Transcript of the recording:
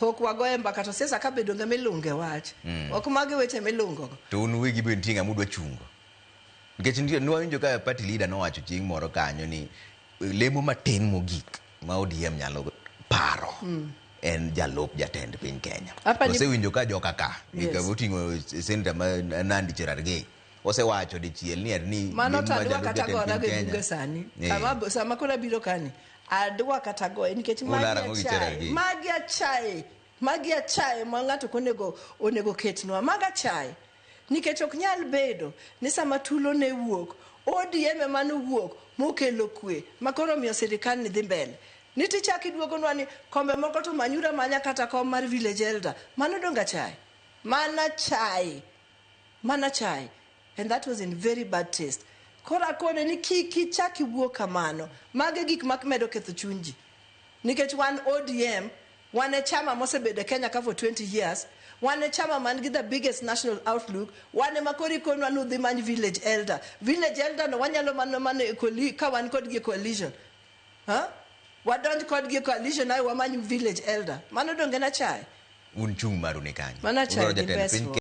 Pok wagoye mbaka to sesa kabedo ng'ama ilunge wach. Ok magi weche milungo. To un wigi be tinga mudwa chungo. Nikech nwawinjo ka party leader nowacho chieng' moro kanyo ni lemo matin mogik ma ODM nyalo paro en jalup jatend piny Kenya. Osewinjo ka joka ka oting'o Senator Nandi Cherargei osewacho dichiel ni mano tadwa kata gora gi bunge sani. Sama kora biro kani adwa kata goye nikech magi achaye ma ng'ato onego ketnwa mag achaye. Nikech ok nyal bedo ni sama tulo ne wuok ODM mano wuok mokelo kwe makoro miyo sirikal ni dhi mbele. Niti chaki duogonwa ni kombe moko to manyura manya kata kom mar village elder mano donga chai mana chai and that was in very bad taste. Kora kone ni kiki chaki wuok kamano mage gik makmedo ketho chunji. Nikech wan ODM wan e chama mosebedo Kenya ka for 20 years. Wan e chama man gi the biggest national outlook. Wan e makori konwa nudhi many village elder. Village elder no wanyalo mano ka wan kod gi coalition. Wadonj kod gi coalition ay wamanyo village elder. Mano donge na chai. Un chung maru ni kanyo. Mana chai